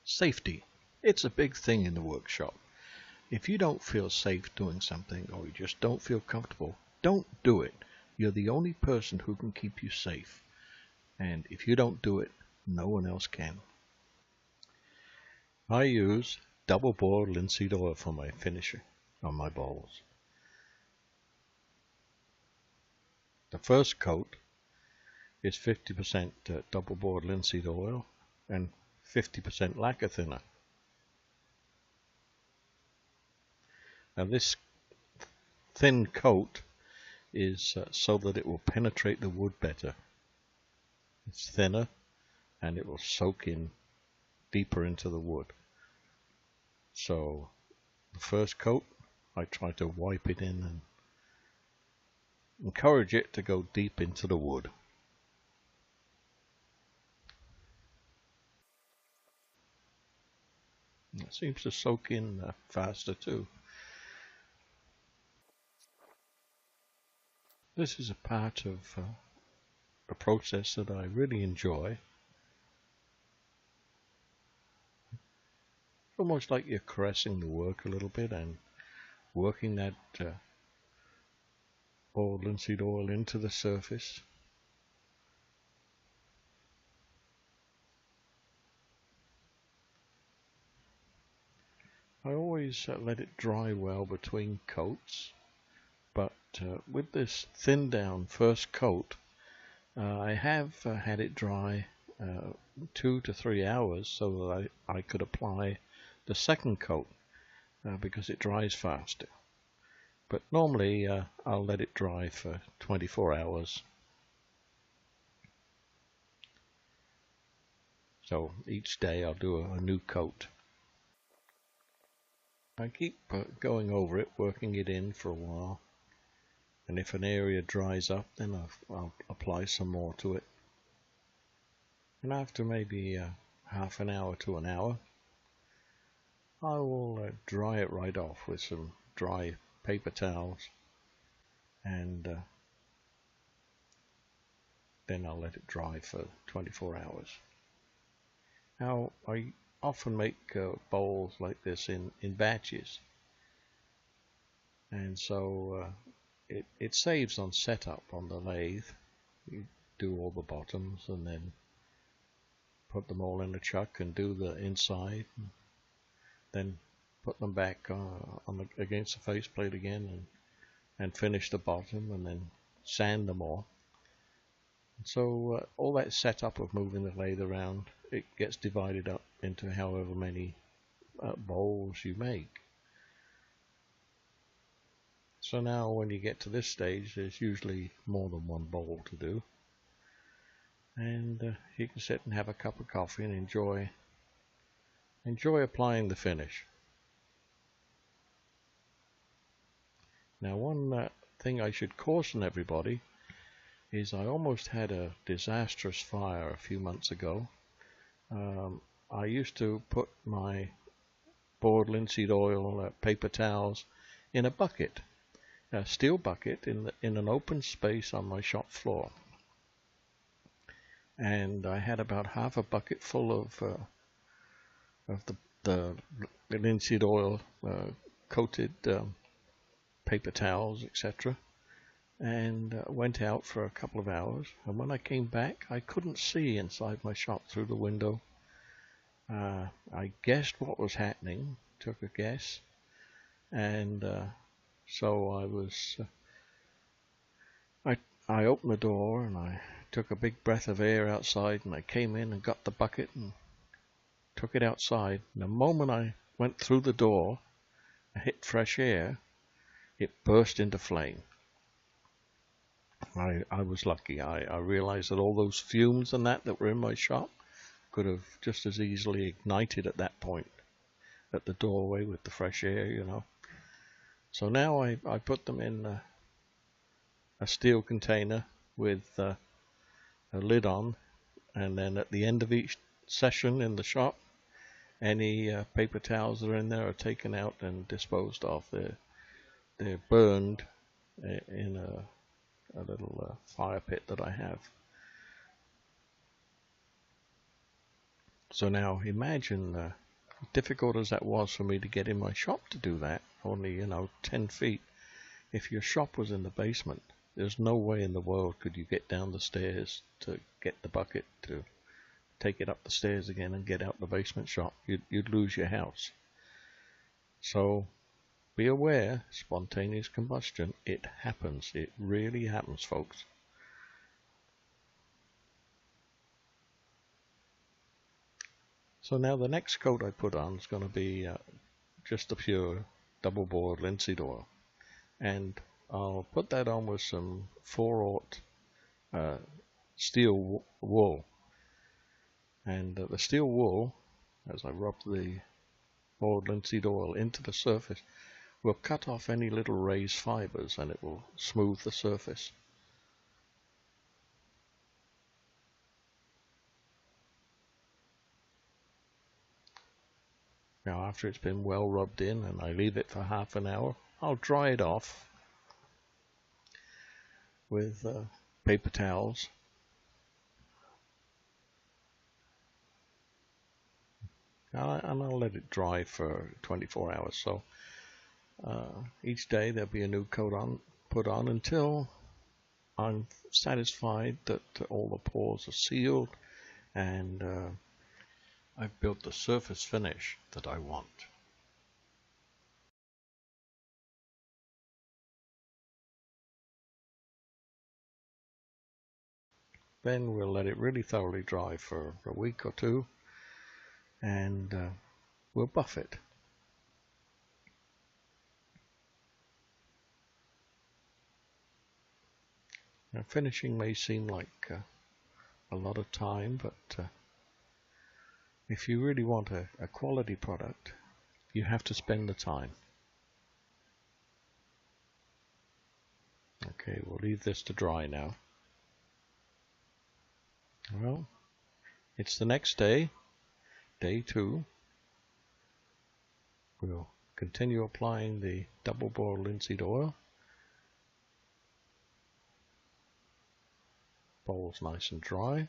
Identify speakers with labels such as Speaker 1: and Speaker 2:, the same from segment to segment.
Speaker 1: Safety. It's a big thing in the workshop. If you don't feel safe doing something, or you just don't feel comfortable, don't do it. You're the only person who can keep you safe. And if you don't do it, no one else can. I use double-boiled linseed oil for my finisher on my bowls. The first coat is 50% double-boiled linseed oil and 50% lacquer thinner. Now this thin coat is so that it will penetrate the wood better. It's thinner and it will soak in deeper into the wood. So the first coat, I try to wipe it in and encourage it to go deep into the wood. It seems to soak in faster too. This is a part of the process that I really enjoy. Almost like you're caressing the work a little bit and working that boiled linseed oil into the surface. I always let it dry well between coats, but with this thin down first coat, I have had it dry 2 to 3 hours so that I could apply the second coat because it dries faster. But normally I'll let it dry for 24 hours. So each day I'll do a new coat. I keep going over it, working it in for a while. And if an area dries up, then I'll apply some more to it. And after maybe half an hour to an hour, I will dry it right off with some dry paper towels, and then I'll let it dry for 24 hours. Now, I often make bowls like this in batches, and so it saves on setup on the lathe. You do all the bottoms and then put them all in the chuck and do the inside, and then put them back against the faceplate again and finish the bottom and then sand them all. So all that setup of moving the lathe around, it gets divided up into however many bowls you make. So now when you get to this stage, there's usually more than one bowl to do. And you can sit and have a cup of coffee and enjoy applying the finish. Now one thing I should caution everybody is I almost had a disastrous fire a few months ago. I used to put my boiled linseed oil paper towels in a bucket, a steel bucket in an open space on my shop floor. And I had about half a bucket full of the linseed oil coated paper towels, etc. And went out for a couple of hours, and when I came back I couldn't see inside my shop through the window. I guessed what was happening, took a guess, and so I opened the door and I took a big breath of air outside, and I came in and got the bucket and took it outside. And the moment I went through the door and hit fresh air, it burst into flame. I was lucky. I realized that all those fumes and that were in my shop could have just as easily ignited at that point at the doorway with the fresh air, you know. So now I put them in a steel container with a lid on, and then at the end of each session in the shop, any paper towels that are in there are taken out and disposed of. They're burned in a little fire pit that I have. So now imagine, difficult as that was for me to get in my shop to do that, only 10 feet. If your shop was in the basement, there's no way in the world could you get down the stairs to get the bucket to take it up the stairs again and get out the basement shop. You'd lose your house. So be aware, spontaneous combustion, it happens. It really happens, folks. So now the next coat I put on is going to be just a pure double-boiled linseed oil. And I'll put that on with some 4/0 steel wool. And the steel wool, as I rub the boiled linseed oil into the surface, will cut off any little raised fibers and it will smooth the surface. Now after it's been well rubbed in and I leave it for half an hour, I'll dry it off with paper towels. And I'll let it dry for 24 hours. So each day there'll be a new coat put on until I'm satisfied that all the pores are sealed and I've built the surface finish that I want. Then we'll let it really thoroughly dry for a week or two and we'll buff it. Now finishing may seem like a lot of time, but if you really want a quality product, you have to spend the time. Okay, we'll leave this to dry now. Well, it's the next day, day 2. We'll continue applying the double-boiled linseed oil. Bowl's nice and dry.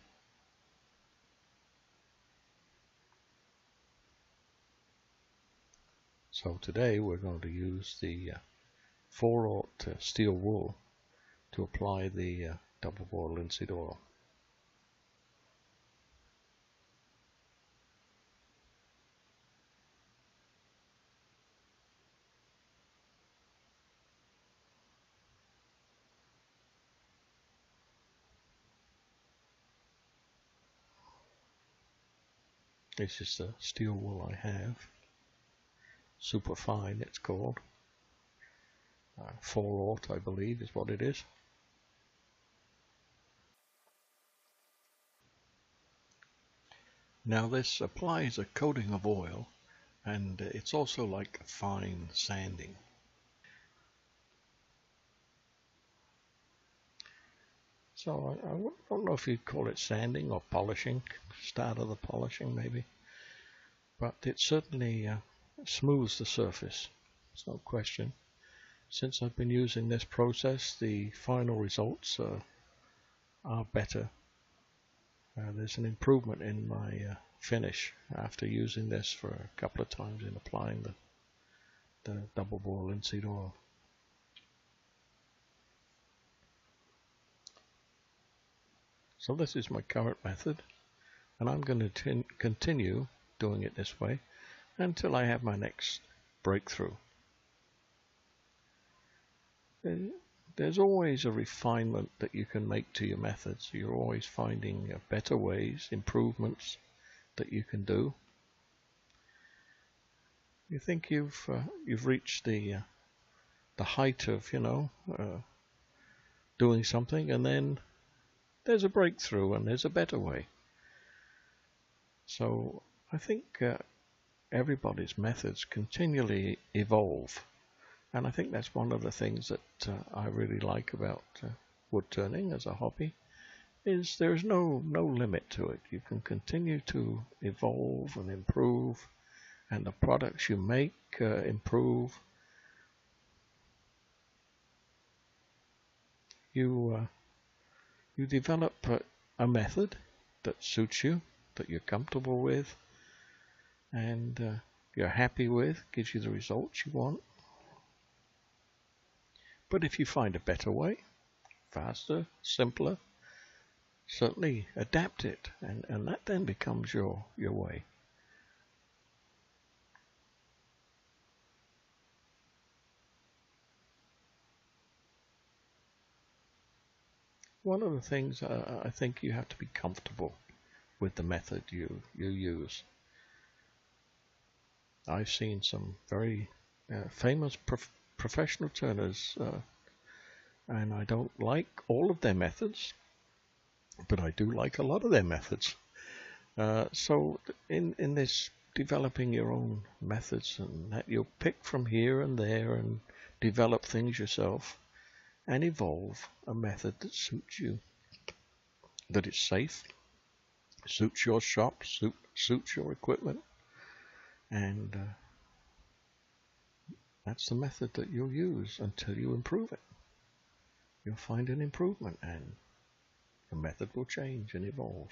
Speaker 1: So today we're going to use the 4/0 steel wool to apply the double-boiled linseed oil. This is the steel wool I have. Super fine, it's called. 4/0, I believe, is what it is. Now this applies a coating of oil, and it's also like fine sanding. So I don't know if you'd call it sanding or polishing, start of the polishing maybe, but it certainly smooths the surface, there's no question. Since I've been using this process, the final results are better. There's an improvement in my finish after using this for a couple of times in applying the double-boiled linseed oil. So this is my current method, and I'm going to continue doing it this way until I have my next breakthrough. There's always a refinement that you can make to your methods. You're always finding better ways, improvements that you can do. You think you've reached the height of doing something, and then there's a breakthrough and there's a better way. So I think everybody's methods continually evolve, and I think that's one of the things that I really like about wood turning as a hobby, is there's no limit to it. You can continue to evolve and improve, and the products you make improve. You develop a method that suits you, that you're comfortable with and you're happy with, gives you the results you want. But if you find a better way, faster, simpler, certainly adapt it, and that then becomes your way. One of the things I think you have to be comfortable with the method you use. I've seen some very famous professional turners, and I don't like all of their methods, but I do like a lot of their methods. So in this developing your own methods, and that you'll pick from here and there and develop things yourself and evolve a method that suits you, that is safe, suits your shop, suits your equipment, and that's the method that you'll use until you improve it. You'll find an improvement and the method will change and evolve.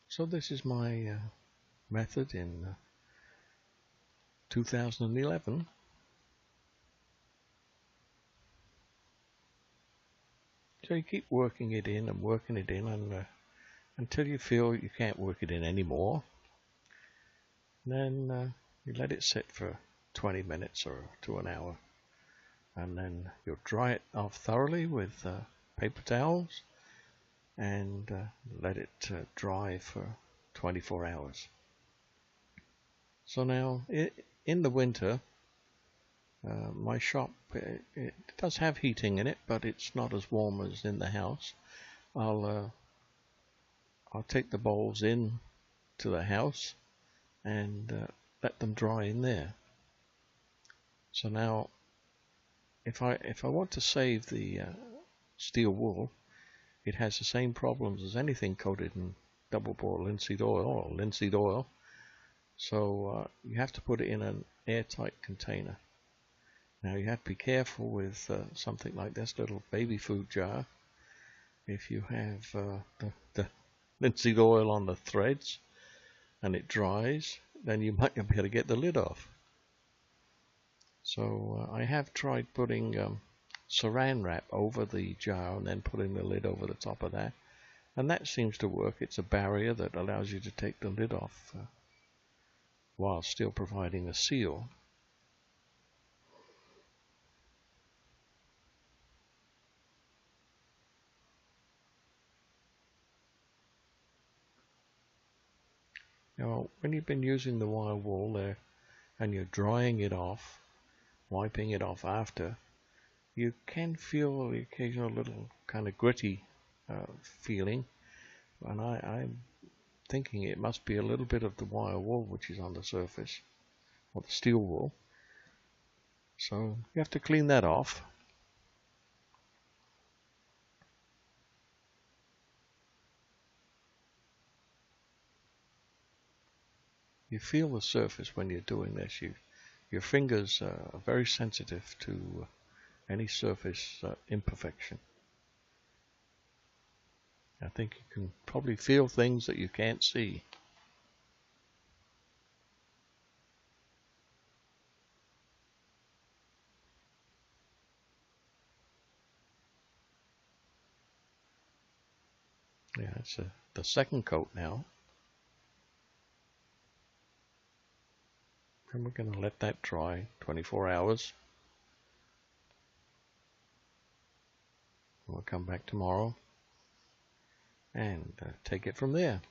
Speaker 1: So this is my method in 2011. So you keep working it in and until you feel you can't work it in anymore. Then you let it sit for 20 minutes or to an hour, and then you'll dry it off thoroughly with paper towels and let it dry for 24 hours. So now in the winter, my shop, it does have heating in it, but it's not as warm as in the house. I'll take the bowls in to the house and let them dry in there. So now if I want to save the steel wool, it has the same problems as anything coated in double boil linseed oil. So you have to put it in an airtight container. Now you have to be careful with something like this little baby food jar. If you have the linseed oil on the threads and it dries, then you might not be able to get the lid off. So I have tried putting saran wrap over the jar and then putting the lid over the top of that, and that seems to work. It's a barrier that allows you to take the lid off while still providing a seal. Now, when you've been using the wire wool there and you're drying it off, wiping it off after, you can feel the occasional little kind of gritty feeling, and I'm thinking it must be a little bit of the wire wool which is on the surface, or the steel wool. So you have to clean that off. You feel the surface when you're doing this. Your fingers are very sensitive to any surface imperfection. I think you can probably feel things that you can't see. Yeah, it's the second coat now. And we're going to let that dry 24 hours. We'll come back tomorrow and take it from there.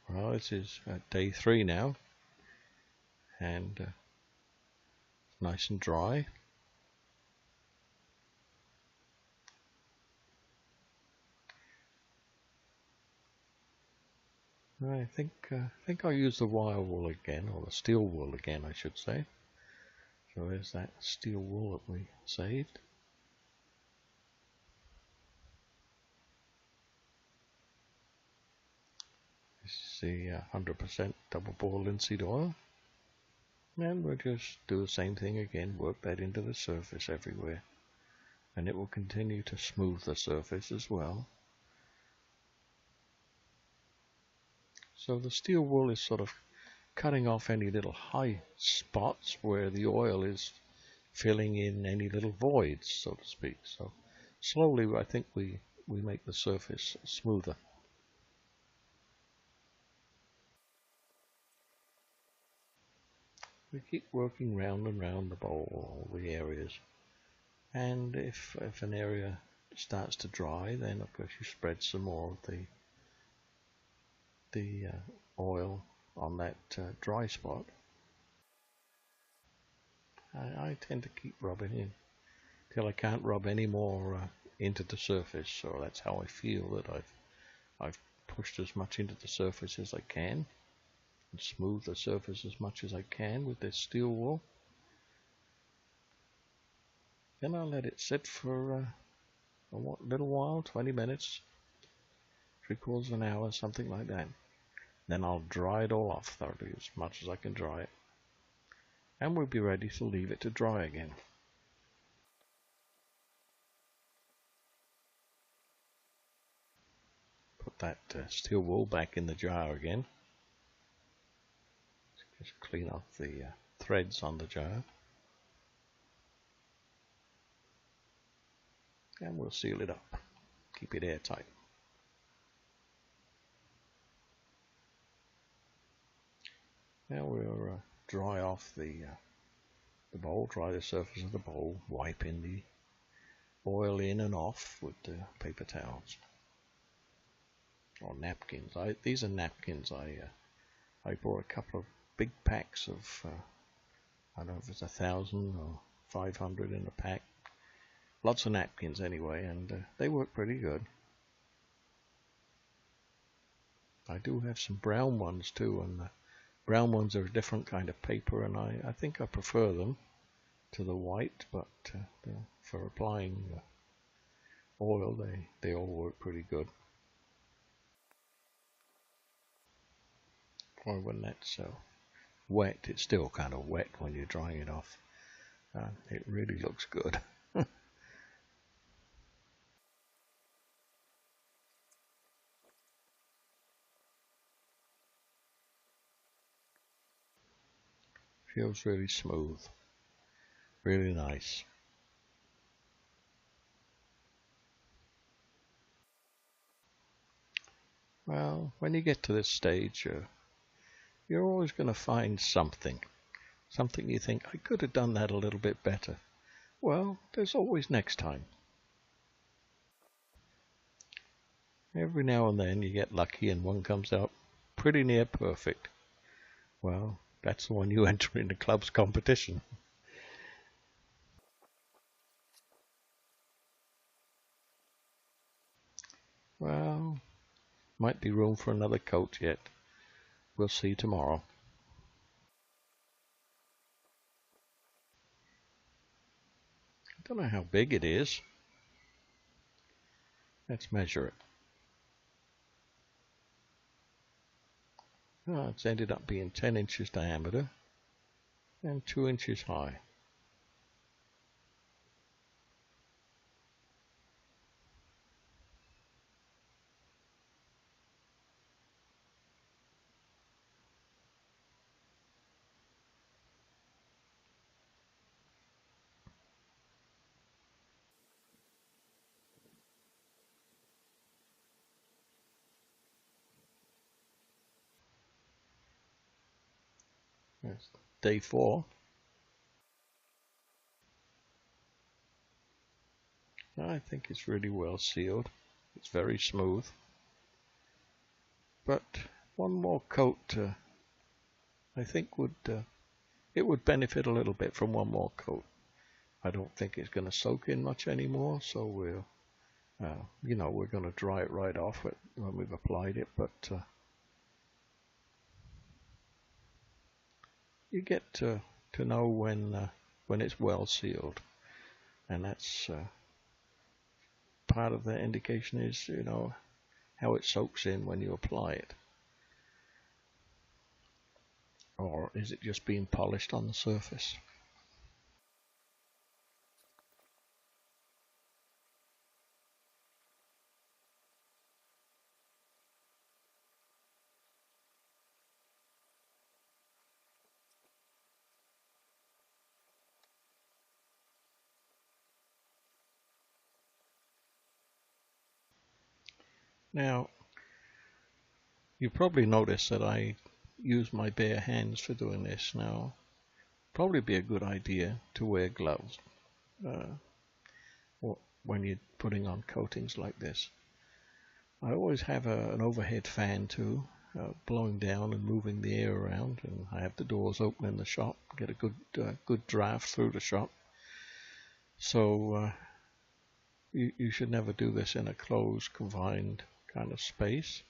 Speaker 1: Well, this is day 3 now, and it's nice and dry. I think I'll use the wire wool again, or the steel wool again, I should say. So there's that steel wool that we saved. This is the 100% double boil linseed oil. And we'll just do the same thing again, work that into the surface everywhere. and it will continue to smooth the surface as well. So the steel wool is sort of cutting off any little high spots where the oil is filling in any little voids, so to speak. So slowly I think we make the surface smoother. We keep working round and round the bowl, all the areas. And if an area starts to dry, then of course you spread some more of the oil on that dry spot. I tend to keep rubbing in till I can't rub any more into the surface. So that's how I feel that I've pushed as much into the surface as I can and smooth the surface as much as I can with this steel wool. Then I'll let it sit for a little while, 20 minutes, 3/4 of an hour, something like that. Then I'll dry it all off thoroughly, as much as I can dry it. And we'll be ready to leave it to dry again. Put that steel wool back in the jar again. Just clean off the threads on the jar. And we'll seal it up. Keep it airtight. Now we'll dry off the bowl, dry the surface of the bowl, wiping the oil in and off with the paper towels or napkins. These are napkins. I bought a couple of big packs of I don't know if it's 1,000 or 500 in a pack. Lots of napkins anyway, and they work pretty good. I do have some brown ones too, and the brown ones are a different kind of paper, and I think I prefer them to the white, but for applying oil, they all work pretty good. Or when that's wet, it's still kind of wet when you're drying it off. It really looks good. Feels really smooth, really nice. Well, when you get to this stage, you're always going to find something you think, I could have done that a little bit better. Well, there's always next time. Every now and then you get lucky and one comes out pretty near perfect. Well, that's the one you enter in the club's competition. Well, might be room for another coat yet. We'll see tomorrow. I don't know how big it is. Let's measure it. Oh, it's ended up being 10 inches diameter and 2 inches high. That's day 4. I think it's really well sealed. It's very smooth. But one more coat, I think it would benefit a little bit from one more coat. I don't think it's going to soak in much anymore, so we're going to dry it right off when we've applied it. But you get to know when it's well sealed, and that's part of the indication is how it soaks in when you apply it. Or is it just being polished on the surface? Now, you probably noticed that I use my bare hands for doing this. Now, probably be a good idea to wear gloves when you're putting on coatings like this. I always have an overhead fan too, blowing down and moving the air around, and I have the doors open in the shop, get a good draft through the shop. So you should never do this in a closed, confined kind of space.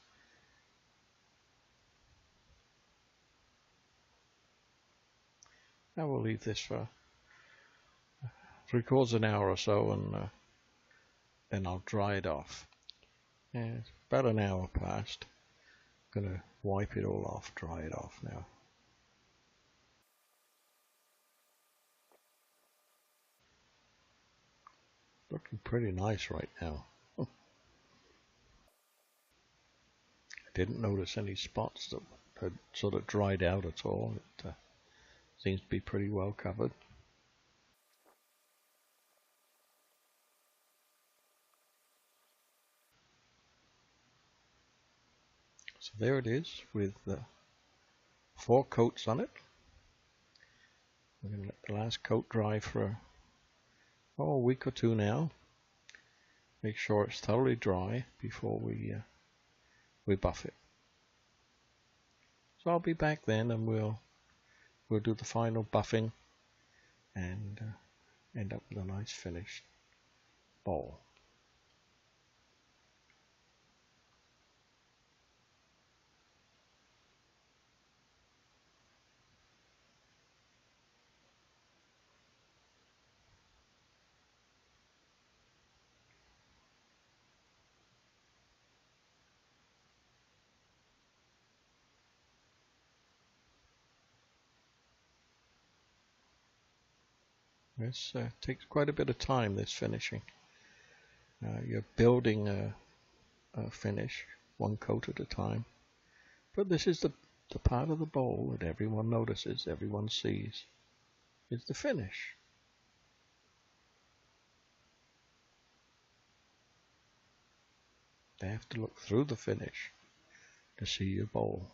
Speaker 1: Now we'll leave this for 3/4 an hour or so, and then I'll dry it off. Yeah, it's about an hour past. I'm gonna wipe it all off, dry it off now. Looking pretty nice right now. I didn't notice any spots that had sort of dried out at all. It seems to be pretty well covered. So there it is with 4 coats on it. We're going to let the last coat dry for a week or 2 now. Make sure it's thoroughly dry before we buff it. So I'll be back then, and we'll do the final buffing and end up with a nice finished bowl. This takes quite a bit of time, this finishing. You're building a finish 1 coat at a time, but this is the part of the bowl that everyone notices, everyone sees, is the finish. They have to look through the finish to see your bowl.